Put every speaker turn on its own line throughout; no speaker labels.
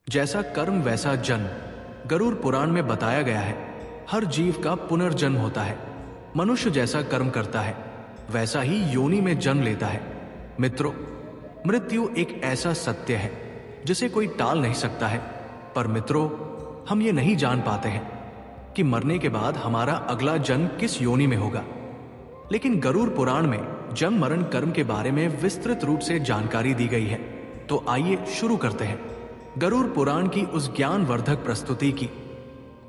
जैसा कर्म वैसा जन्म गरुड़ पुराण में बताया गया है। हर जीव का पुनर्जन्म होता है। मनुष्य जैसा कर्म करता है वैसा ही योनि में जन्म लेता है। मित्रों, मृत्यु एक ऐसा सत्य है जिसे कोई टाल नहीं सकता है। पर मित्रों, हम ये नहीं जान पाते हैं कि मरने के बाद हमारा अगला जन्म किस योनि में होगा। लेकिन गरुड़ पुराण में जन्म मरण कर्म के बारे में विस्तृत रूप से जानकारी दी गई है। तो आइए शुरू करते हैं गरुड़ पुराण की उस ज्ञानवर्धक प्रस्तुति की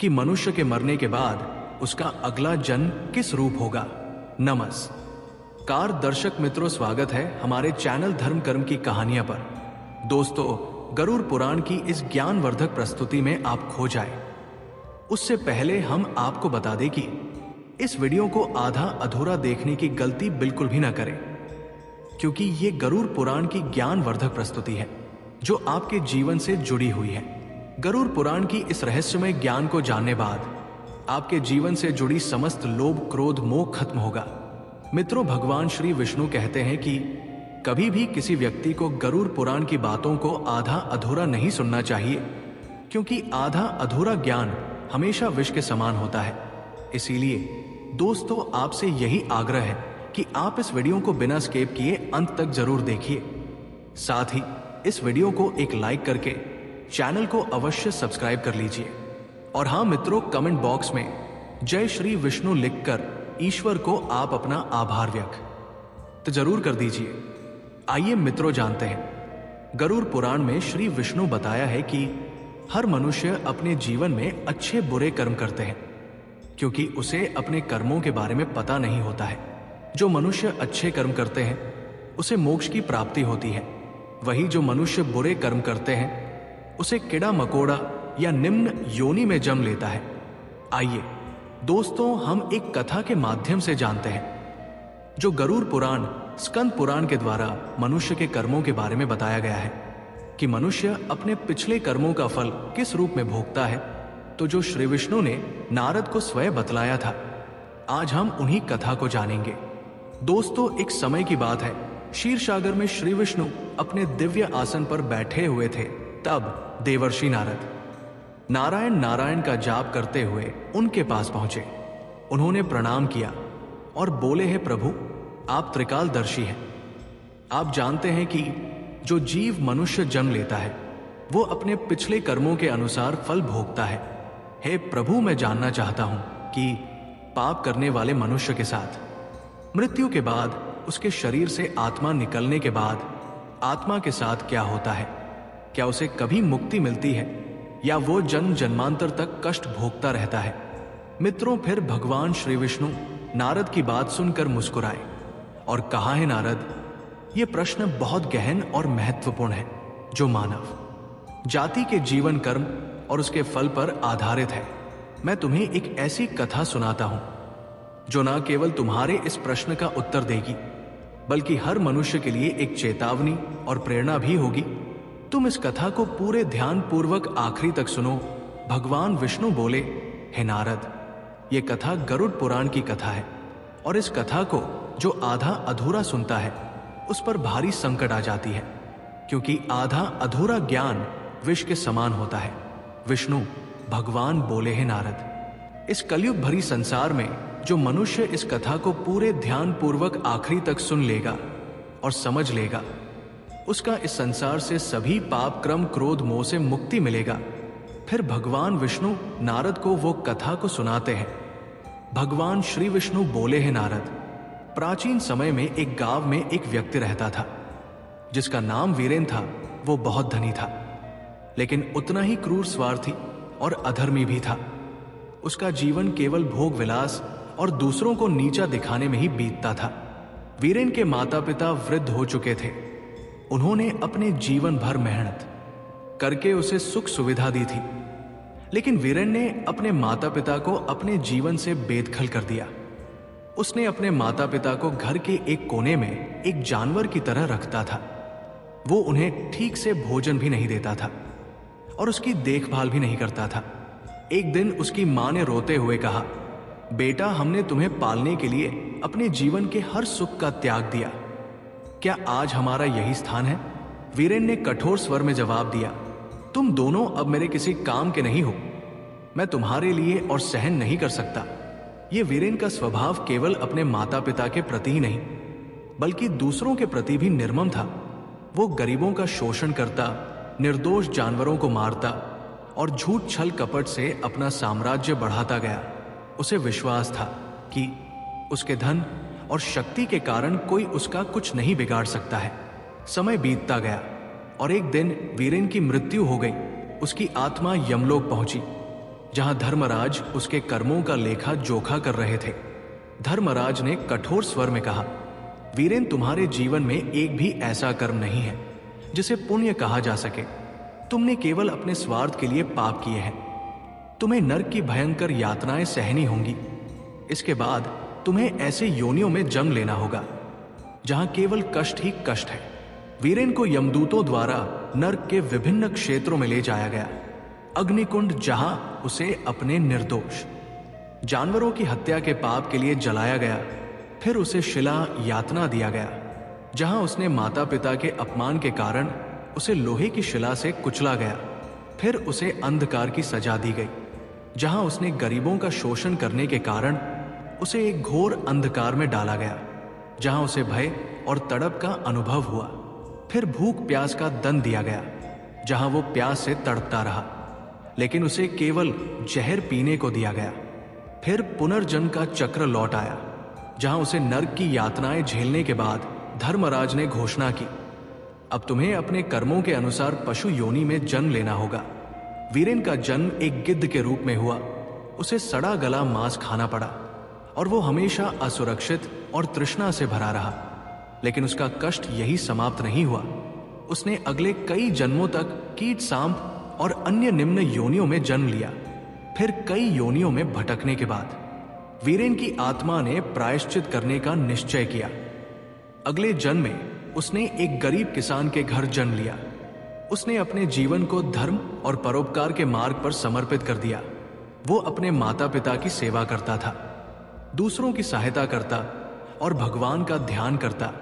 कि मनुष्य के मरने के बाद उसका अगला जन्म किस रूप होगा। नमस्कार दर्शक मित्रों, स्वागत है हमारे चैनल धर्म कर्म की कहानियां पर। दोस्तों, गरुड़ पुराण की इस ज्ञानवर्धक प्रस्तुति में आप खो जाए उससे पहले हम आपको बता दें कि इस वीडियो को आधा अधूरा देखने की गलती बिल्कुल भी ना करें, क्योंकि ये गरुड़ पुराण की ज्ञानवर्धक प्रस्तुति है जो आपके जीवन से जुड़ी हुई है। गरुड़ पुराण की इस रहस्यमय ज्ञान को जानने बाद आपके जीवन से जुड़ी समस्त लोभ क्रोध मोह खत्म होगा। मित्रों, भगवान श्री विष्णु कहते हैं कि कभी भी किसी व्यक्ति को गरुड़ पुराण की बातों को आधा अधूरा नहीं सुनना चाहिए, क्योंकि आधा अधूरा ज्ञान हमेशा विष के समान होता है। इसीलिए दोस्तों, आपसे यही आग्रह है कि आप इस वीडियो को बिना स्किप किए अंत तक जरूर देखिए। साथ ही इस वीडियो को एक लाइक करके चैनल को अवश्य सब्सक्राइब कर लीजिए। और हाँ मित्रों, कमेंट बॉक्स में जय श्री विष्णु लिखकर ईश्वर को आप अपना आभार व्यक्त तो जरूर कर दीजिए। आइए मित्रों, जानते हैं गरुड़ पुराण में श्री विष्णु बताया है कि हर मनुष्य अपने जीवन में अच्छे बुरे कर्म करते हैं, क्योंकि उसे अपने कर्मों के बारे में पता नहीं होता है। जो मनुष्य अच्छे कर्म करते हैं उसे मोक्ष की प्राप्ति होती है, वही जो मनुष्य बुरे कर्म करते हैं उसे कीड़ा मकोड़ा या निम्न योनि में जन्म लेता है। आइए दोस्तों, हम एक कथा के माध्यम से जानते हैं जो गरुड़ पुराण स्कंद पुराण के द्वारा मनुष्य के कर्मों के बारे में बताया गया है कि मनुष्य अपने पिछले कर्मों का फल किस रूप में भोगता है। तो जो श्री विष्णु ने नारद को स्वयं बतलाया था, आज हम उन्हीं कथा को जानेंगे। दोस्तों, एक समय की बात है, क्षीरसागर में श्री विष्णु अपने दिव्य आसन पर बैठे हुए थे। तब देवर्षि नारद नारायण नारायण का जाप करते हुए उनके पास पहुंचे। उन्होंने प्रणाम किया और बोले, हे प्रभु, आप त्रिकालदर्शी हैं। आप जानते हैं कि जो जीव मनुष्य जन्म लेता है वो अपने पिछले कर्मों के अनुसार फल भोगता है। हे प्रभु, मैं जानना चाहता हूं कि पाप करने वाले मनुष्य के साथ मृत्यु के बाद उसके शरीर से आत्मा निकलने के बाद आत्मा के साथ क्या होता है। क्या उसे कभी मुक्ति मिलती है या वो जन्म जन्मांतर तक कष्ट भोगता रहता है। मित्रों, फिर भगवान श्री विष्णु नारद की बात सुनकर मुस्कुराए और कहा, है नारद, ये प्रश्न बहुत गहन और महत्वपूर्ण है जो मानव जाति के जीवन कर्म और उसके फल पर आधारित है। मैं तुम्हें एक ऐसी कथा सुनाता हूं जो न केवल तुम्हारे इस प्रश्न का उत्तर देगी, बल्कि हर मनुष्य के लिए एक चेतावनी और प्रेरणा भी होगी। तुम इस कथा को पूरे ध्यान पूर्वक आखिरी तक सुनो। भगवान विष्णु बोले, हे नारद, ये कथा गरुड़ पुराण की कथा है और इस कथा को जो आधा अधूरा सुनता है उस पर भारी संकट आ जाती है, क्योंकि आधा अधूरा ज्ञान विष के समान होता है। विष्णु भगवान बोले, हे नारद, इस कलयुग भरी संसार में जो मनुष्य इस कथा को पूरे ध्यान पूर्वक आखिरी तक सुन लेगा और समझ लेगा, उसका इस संसार से सभी पाप क्रम क्रोध मोह से मुक्ति मिलेगा। फिर भगवान विष्णु नारद को वो कथा को सुनाते हैं। भगवान श्री विष्णु बोले, हैं नारद, प्राचीन समय में एक गांव में एक व्यक्ति रहता था जिसका नाम वीरेन था। वो बहुत धनी था, लेकिन उतना ही क्रूर स्वार्थी और अधर्मी भी था। उसका जीवन केवल भोग विलास और दूसरों को नीचा दिखाने में ही बीतता था। वीरेन के माता पिता वृद्ध हो चुके थे। उन्होंने अपने जीवन भर मेहनत करके उसे सुख सुविधा दी थी, लेकिन वीरेन ने अपने माता पिता को अपने जीवन से बेदखल कर दिया। उसने अपने माता पिता को घर के एक कोने में एक जानवर की तरह रखता था। वो उन्हें ठीक से भोजन भी नहीं देता था और उसकी देखभाल भी नहीं करता था। एक दिन उसकी मां ने रोते हुए कहा, बेटा, हमने तुम्हें पालने के लिए अपने जीवन के हर सुख का त्याग दिया, क्या आज हमारा यही स्थान है? वीरेन ने कठोर स्वर में जवाब दिया, तुम दोनों अब मेरे किसी काम के नहीं हो। मैं तुम्हारे लिए और सहन नहीं कर सकता। ये वीरेन का स्वभाव केवल अपने माता पिता के प्रति ही नहीं बल्कि दूसरों के प्रति भी निर्मम था। वो गरीबों का शोषण करता, निर्दोष जानवरों को मारता और झूठ छल कपट से अपना साम्राज्य बढ़ाता गया। उसे विश्वास था कि उसके धन और शक्ति के कारण कोई उसका कुछ नहीं बिगाड़ सकता है। समय बीतता गया और एक दिन वीरेन की मृत्यु हो गई। उसकी आत्मा यमलोक पहुंची, जहां धर्मराज उसके कर्मों का लेखा जोखा कर रहे थे। धर्मराज ने कठोर स्वर में कहा, वीरेन, तुम्हारे जीवन में एक भी ऐसा कर्म नहीं है जिसे पुण्य कहा जा सके। तुमने केवल अपने स्वार्थ के लिए पाप किए हैं। तुम्हें नरक की भयंकर यातनाएं सहनी होंगी। इसके बाद तुम्हें ऐसे योनियों में जन्म लेना होगा जहां केवल कष्ट ही कष्ट है। वीरेन को यमदूतों द्वारा नरक के विभिन्न क्षेत्रों में ले जाया गया। अग्निकुंड, जहां उसे अपने निर्दोष जानवरों की हत्या के पाप के लिए जलाया गया। फिर उसे शिला यातना दिया गया, जहां उसने माता पिता के अपमान के कारण उसे लोहे की शिला से कुचला गया। फिर उसे अंधकार की सजा दी गई, जहां उसने गरीबों का शोषण करने के कारण उसे एक घोर अंधकार में डाला गया, जहां उसे भय और तड़प का अनुभव हुआ। फिर भूख प्यास का दंड दिया गया, जहां वो प्यास से तड़पता रहा, लेकिन उसे केवल जहर पीने को दिया गया। फिर पुनर्जन्म का चक्र लौट आया, जहां उसे नरक की यातनाएं झेलने के बाद धर्मराज ने घोषणा की, अब तुम्हें अपने कर्मों के अनुसार पशु योनि में जन्म लेना होगा। वीरेन का जन्म एक गिद्ध के रूप में हुआ। उसे सड़ा गला मांस खाना पड़ा और वो हमेशा असुरक्षित और तृष्णा से भरा रहा। लेकिन उसका कष्ट यही समाप्त नहीं हुआ। उसने अगले कई जन्मों तक कीट, सांप और अन्य निम्न योनियों में जन्म लिया। फिर कई योनियों में भटकने के बाद वीरेन की आत्मा ने प्रायश्चित करने का निश्चय किया। अगले जन्म में उसने एक गरीब किसान के घर जन्म लिया। उसने अपने जीवन को धर्म और परोपकार के मार्ग पर समर्पित कर दिया। वो अपने माता पिता की सेवा करता था, दूसरों की सहायता करता और भगवान का ध्यान करता।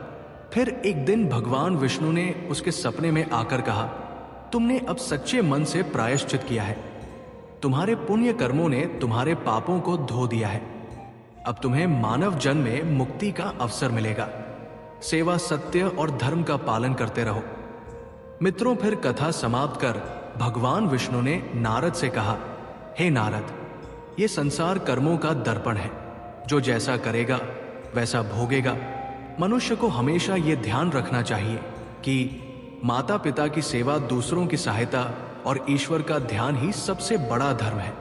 फिर एक दिन भगवान विष्णु ने उसके सपने में आकर कहा, तुमने अब सच्चे मन से प्रायश्चित किया है। तुम्हारे पुण्य कर्मों ने तुम्हारे पापों को धो दिया है। अब तुम्हें मानव जन्म में मुक्ति का अवसर मिलेगा। सेवा, सत्य और धर्म का पालन करते रहो। मित्रों, फिर कथा समाप्त कर भगवान विष्णु ने नारद से कहा, हे नारद, ये संसार कर्मों का दर्पण है। जो जैसा करेगा वैसा भोगेगा। मनुष्य को हमेशा ये ध्यान रखना चाहिए कि माता पिता की सेवा, दूसरों की सहायता और ईश्वर का ध्यान ही सबसे बड़ा धर्म है।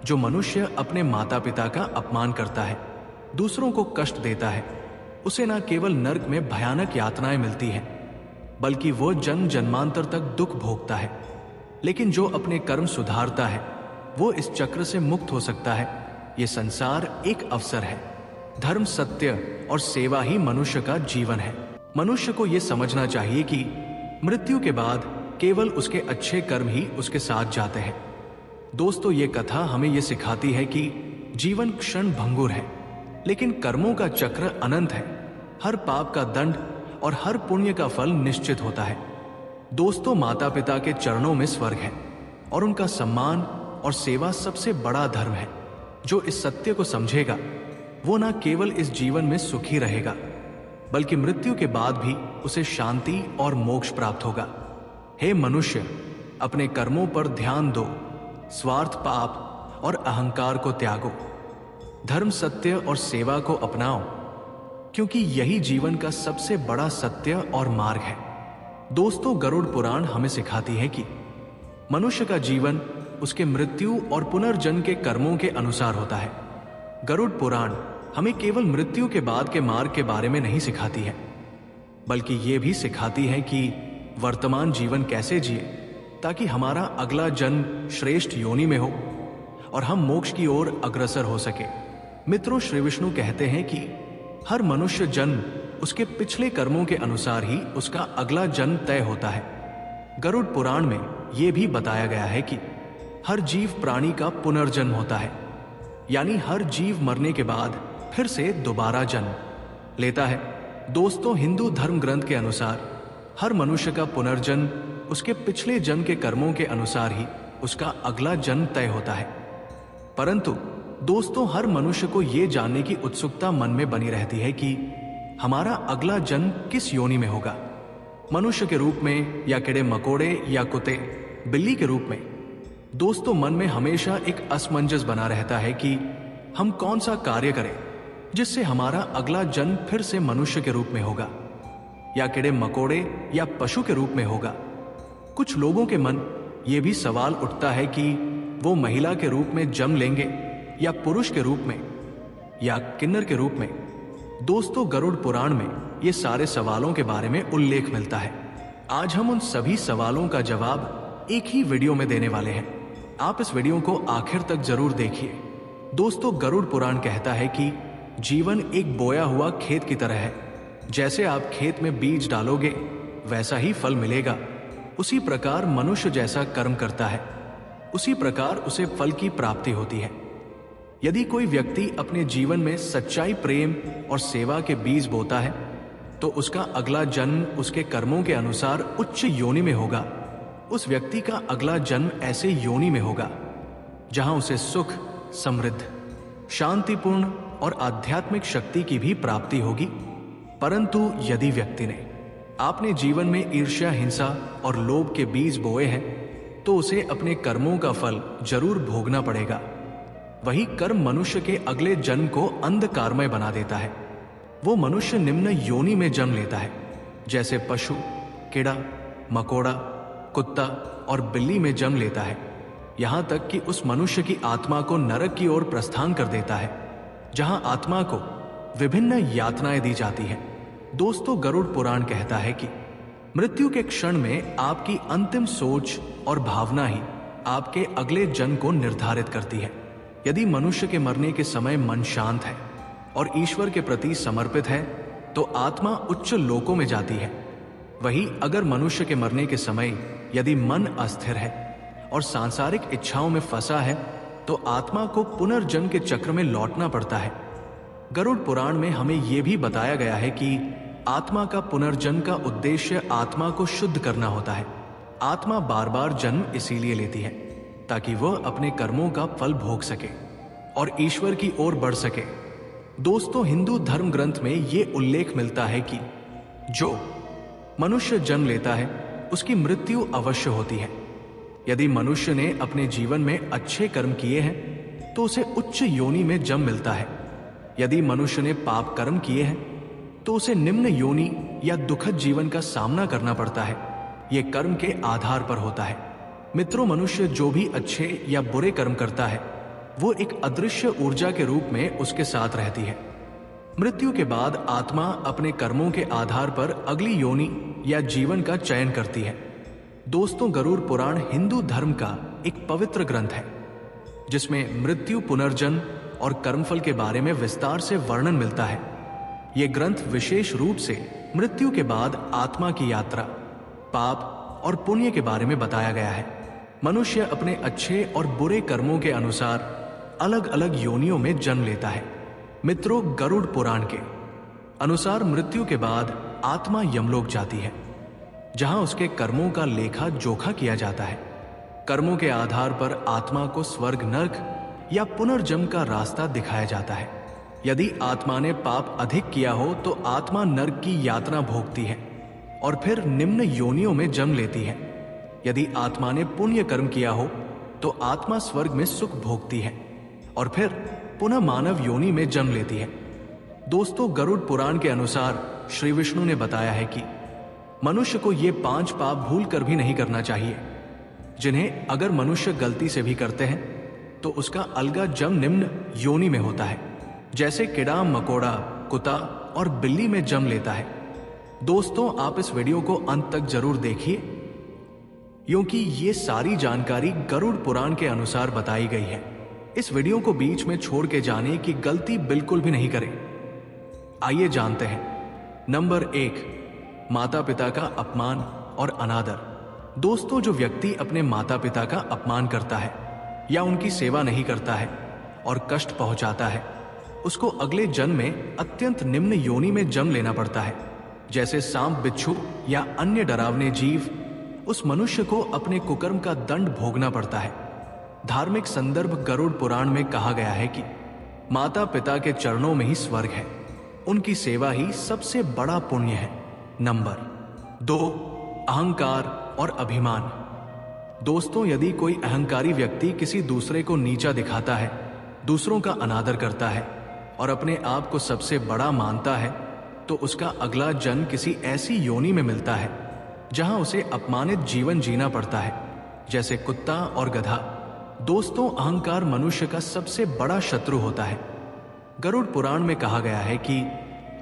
जो मनुष्य अपने माता पिता का अपमान करता है, दूसरों को कष्ट देता है, उसे न केवल नरक में भयानक यातनाएं मिलती हैं, बल्कि वो जन्म जन्मांतर तक दुख भोगता है। लेकिन जो अपने कर्म सुधारता है, वो इस चक्र से मुक्त हो सकता है। ये संसार एक अवसर है। धर्म, सत्य और सेवा ही मनुष्य का जीवन है। मनुष्य को यह समझना चाहिए कि मृत्यु के बाद केवल उसके अच्छे कर्म ही उसके साथ जाते हैं। दोस्तों, ये कथा हमें यह सिखाती है कि जीवन क्षण भंगुर है, लेकिन कर्मों का चक्र अनंत है। हर पाप का दंड और हर पुण्य का फल निश्चित होता है। दोस्तों, माता पिता के चरणों में स्वर्ग है और उनका सम्मान और सेवा सबसे बड़ा धर्म है। जो इस सत्य को समझेगा वो न केवल इस जीवन में सुखी रहेगा, बल्कि मृत्यु के बाद भी उसे शांति और मोक्ष प्राप्त होगा। हे मनुष्य, अपने कर्मों पर ध्यान दो, स्वार्थ, पाप और अहंकार को त्यागो, धर्म, सत्य और सेवा को अपनाओ, क्योंकि यही जीवन का सबसे बड़ा सत्य और मार्ग है। दोस्तों, गरुड़ पुराण हमें सिखाती है कि मनुष्य का जीवन उसके मृत्यु और पुनर्जन्म के कर्मों के अनुसार होता है। गरुड़ पुराण हमें केवल मृत्यु के बाद के मार्ग के बारे में नहीं सिखाती है, बल्कि ये भी सिखाती है कि वर्तमान जीवन कैसे जिए ताकि हमारा अगला जन्म श्रेष्ठ योनि में हो और हम मोक्ष की ओर अग्रसर हो सके। मित्रों, श्री विष्णु कहते हैं कि हर मनुष्य जन्म उसके पिछले कर्मों के अनुसार ही उसका अगला जन्म तय होता है। गरुड़ पुराण में यह भी बताया गया है कि हर जीव प्राणी का पुनर्जन्म होता है, यानी हर जीव मरने के बाद फिर से दोबारा जन्म लेता है। दोस्तों, हिंदू धर्म ग्रंथ के अनुसार हर मनुष्य का पुनर्जन्म उसके पिछले जन्म के कर्मों के अनुसार ही उसका अगला जन्म तय होता है। परंतु दोस्तों, हर मनुष्य को यह जानने की उत्सुकता मन में बनी रहती है कि हमारा अगला जन्म किस योनि में होगा, मनुष्य के रूप में या कीड़े मकोड़े या कुत्ते बिल्ली के रूप में। दोस्तों, मन में हमेशा एक असमंजस बना रहता है कि हम कौन सा कार्य करें जिससे हमारा अगला जन्म फिर से मनुष्य के रूप में होगा या कीड़े मकोड़े या पशु के रूप में होगा। कुछ लोगों के मन ये भी सवाल उठता है कि वो महिला के रूप में जन्म लेंगे या पुरुष के रूप में या किन्नर के रूप में। दोस्तों, गरुड़ पुराण में ये सारे सवालों के बारे में उल्लेख मिलता है। आज हम उन सभी सवालों का जवाब एक ही वीडियो में देने वाले हैं। आप इस वीडियो को आखिर तक जरूर देखिए। दोस्तों, गरुड़ पुराण कहता है कि जीवन एक बोया हुआ खेत की तरह है। जैसे आप खेत में बीज डालोगे वैसा ही फल मिलेगा। उसी प्रकार मनुष्य जैसा कर्म करता है उसी प्रकार उसे फल की प्राप्ति होती है। यदि कोई व्यक्ति अपने जीवन में सच्चाई, प्रेम और सेवा के बीज बोता है तो उसका अगला जन्म उसके कर्मों के अनुसार उच्च योनि में होगा। उस व्यक्ति का अगला जन्म ऐसे योनि में होगा जहां उसे सुख, समृद्ध, शांतिपूर्ण और आध्यात्मिक शक्ति की भी प्राप्ति होगी। परंतु यदि व्यक्ति ने अपने जीवन में ईर्ष्या, हिंसा और लोभ के बीज बोए हैं तो उसे अपने कर्मों का फल जरूर भोगना पड़ेगा। वही कर्म मनुष्य के अगले जन्म को अंधकारमय बना देता है। वो मनुष्य निम्न योनि में जन्म लेता है, जैसे पशु, कीड़ा मकोड़ा, कुत्ता और बिल्ली में जन्म लेता है। यहां तक कि उस मनुष्य की आत्मा को नरक की ओर प्रस्थान कर देता है, जहां आत्मा को विभिन्न यातनाएं दी जाती है। दोस्तों, गरुड़ पुराण कहता है कि मृत्यु के क्षण में आपकी अंतिम सोच और भावना ही आपके अगले जन्म को निर्धारित करती है। यदि मनुष्य के मरने के समय मन शांत है और ईश्वर के प्रति समर्पित है तो आत्मा उच्च लोकों में जाती है। वही अगर मनुष्य के मरने के समय यदि मन अस्थिर है और सांसारिक इच्छाओं में फंसा है तो आत्मा को पुनर्जन्म के चक्र में लौटना पड़ता है। गरुड़ पुराण में हमें यह भी बताया गया है कि आत्मा का पुनर्जन्म का उद्देश्य आत्मा को शुद्ध करना होता है। आत्मा बार बार जन्म इसीलिए लेती है ताकि वह अपने कर्मों का फल भोग सके और ईश्वर की ओर बढ़ सके। दोस्तों, हिंदू धर्म ग्रंथ में यह उल्लेख मिलता है कि जो मनुष्य जन्म लेता है उसकी मृत्यु अवश्य होती है। यदि मनुष्य ने अपने जीवन में अच्छे कर्म किए हैं तो उसे उच्च योनि में जन्म मिलता है। यदि मनुष्य ने पाप कर्म किए हैं तो उसे निम्न योनि या दुखद जीवन का सामना करना पड़ता है। यह कर्म के आधार पर होता है। मित्रों, मनुष्य जो भी अच्छे या बुरे कर्म करता है वो एक अदृश्य ऊर्जा के रूप में उसके साथ रहती है। मृत्यु के बाद आत्मा अपने कर्मों के आधार पर अगली योनि या जीवन का चयन करती है। दोस्तों, गरुड़ पुराण हिंदू धर्म का एक पवित्र ग्रंथ है जिसमें मृत्यु, पुनर्जन्म और कर्मफल के बारे में विस्तार से वर्णन मिलता है। यह ग्रंथ विशेष रूप से मृत्यु के बाद आत्मा की यात्रा, पाप और पुण्य के बारे में बताया गया है। मनुष्य अपने अच्छे और बुरे कर्मों के अनुसार अलग अलग योनियों में जन्म लेता है। मित्रों, गरुड़ पुराण के अनुसार मृत्यु के बाद आत्मा यमलोक जाती है, जहां उसके कर्मों का लेखा जोखा किया जाता है। कर्मों के आधार पर आत्मा को स्वर्ग, नरक या पुनर्जन्म का रास्ता दिखाया जाता है। यदि आत्मा ने पाप अधिक किया हो तो आत्मा नरक की यातना भोगती है और फिर निम्न योनियों में जन्म लेती है। यदि आत्मा ने पुण्य कर्म किया हो तो आत्मा स्वर्ग में सुख भोगती है और फिर पुनः मानव योनि में जन्म लेती है। दोस्तों, गरुड़ पुराण के अनुसार श्री विष्णु ने बताया है कि मनुष्य को ये 5 पाप भूल कर भी नहीं करना चाहिए, जिन्हें अगर मनुष्य गलती से भी करते हैं तो उसका अलगा जन्म निम्न योनि में होता है, जैसे कीड़ा मकोड़ा, कुत्ता और बिल्ली में जन्म लेता है। दोस्तों, आप इस वीडियो को अंत तक जरूर देखिए क्योंकि ये सारी जानकारी गरुड़ पुराण के अनुसार बताई गई है। इस वीडियो को बीच में छोड़ के जाने की गलती बिल्कुल भी नहीं करें। आइए जानते हैं। नंबर 1, माता पिता का अपमान और अनादर। दोस्तों, जो व्यक्ति अपने माता पिता का अपमान करता है या उनकी सेवा नहीं करता है और कष्ट पहुंचाता है, उसको अगले जन्म में अत्यंत निम्न योनि में जन्म लेना पड़ता है, जैसे सांप, बिच्छू या अन्य डरावने जीव उस मनुष्य को अपने कुकर्म का दंड भोगना पड़ता है। धार्मिक संदर्भ गरुड़ पुराण में कहा गया है कि माता पिता के चरणों में ही स्वर्ग है, उनकी सेवा ही सबसे बड़ा पुण्य है। नंबर 2, अहंकार और अभिमान। दोस्तों, यदि कोई अहंकारी व्यक्ति किसी दूसरे को नीचा दिखाता है, दूसरों का अनादर करता है और अपने आप को सबसे बड़ा मानता है, तो उसका अगला जन्म किसी ऐसी योनि में मिलता है जहां उसे अपमानित जीवन जीना पड़ता है, जैसे कुत्ता और गधा। दोस्तों, अहंकार मनुष्य का सबसे बड़ा शत्रु होता है। गरुड़ पुराण में कहा गया है कि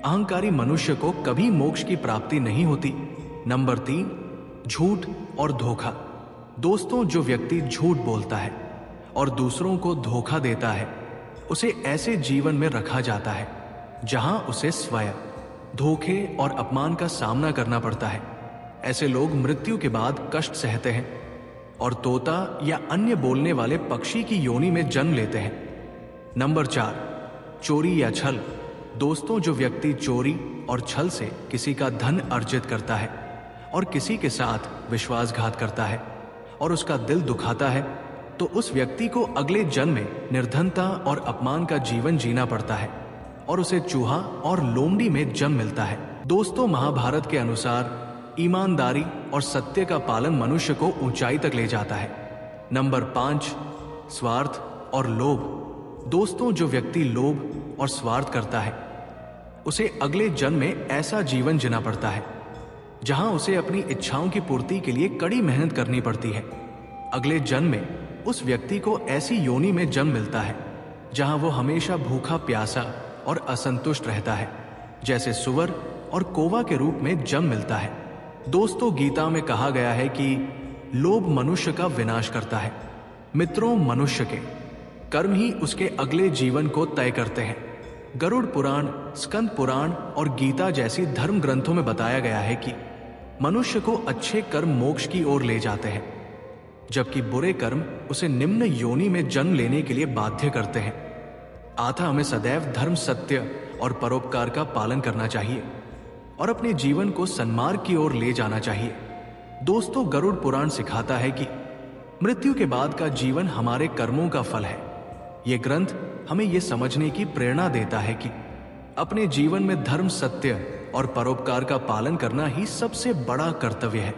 अहंकारी मनुष्य को कभी मोक्ष की प्राप्ति नहीं होती। नंबर 3, झूठ और धोखा। दोस्तों, जो व्यक्ति झूठ बोलता है और दूसरों को धोखा देता है, उसे ऐसे जीवन में रखा जाता है जहां उसे स्वयं धोखे और अपमान का सामना करना पड़ता है। ऐसे लोग मृत्यु के बाद कष्ट सहते हैं और तोता या अन्य बोलने वाले पक्षी की योनि में जन्म लेते हैं। नंबर 4, चोरी या छल। दोस्तों, जो व्यक्ति चोरी और छल से किसी का धन अर्जित करता है और किसी के साथ विश्वासघात करता है और उसका दिल दुखाता है, तो उस व्यक्ति को अगले जन्म में निर्धनता और अपमान का जीवन जीना पड़ता है और उसे चूहा और लोमड़ी में जन्म मिलता है। दोस्तों, महाभारत के अनुसार ईमानदारी और सत्य का पालन मनुष्य को ऊंचाई तक ले जाता है। नंबर 5, स्वार्थ और लोभ। दोस्तों, जो व्यक्ति लोभ और स्वार्थ करता है, उसे अगले जन्म में ऐसा जीवन जीना पड़ता है जहां उसे अपनी इच्छाओं की पूर्ति के लिए कड़ी मेहनत करनी पड़ती है। अगले जन्म में उस व्यक्ति को ऐसी योनि में जन्म मिलता है जहां वो हमेशा भूखा प्यासा और असंतुष्ट रहता है, जैसे सुअर और कौवा के रूप में जन्म मिलता है। दोस्तों, गीता में कहा गया है कि लोभ मनुष्य का विनाश करता है। मित्रों, मनुष्य के कर्म ही उसके अगले जीवन को तय करते हैं। गरुड़ पुराण, स्कंद पुराण और गीता जैसी धर्म ग्रंथों में बताया गया है कि मनुष्य को अच्छे कर्म मोक्ष की ओर ले जाते हैं, जबकि बुरे कर्म उसे निम्न योनि में जन्म लेने के लिए बाध्य करते हैं। अतः हमें सदैव धर्म, सत्य और परोपकार का पालन करना चाहिए और अपने जीवन को सन्मार्ग की ओर ले जाना चाहिए। दोस्तों, गरुड़ पुराण सिखाता है कि मृत्यु के बाद का जीवन हमारे कर्मों का फल है। ये ग्रंथ हमें यह समझने की प्रेरणा देता है कि अपने जीवन में धर्म, सत्य और परोपकार का पालन करना ही सबसे बड़ा कर्तव्य है।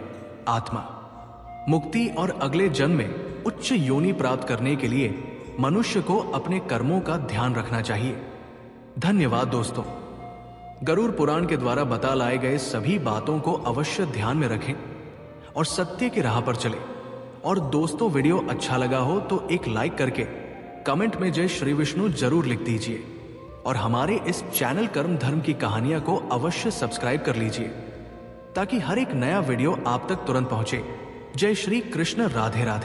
आत्मा मुक्ति और अगले जन्म में उच्च योनि प्राप्त करने के लिए मनुष्य को अपने कर्मों का ध्यान रखना चाहिए। धन्यवाद दोस्तों। गरुड़ पुराण के द्वारा बता लाए गए सभी बातों को अवश्य ध्यान में रखें और सत्य की राह पर चलें। और दोस्तों, वीडियो अच्छा लगा हो तो एक लाइक करके कमेंट में जय श्री विष्णु जरूर लिख दीजिए और हमारे इस चैनल कर्म धर्म की कहानियां को अवश्य सब्सक्राइब कर लीजिए ताकि हर एक नया वीडियो आप तक तुरंत पहुंचे। जय श्री कृष्ण। राधे राधे।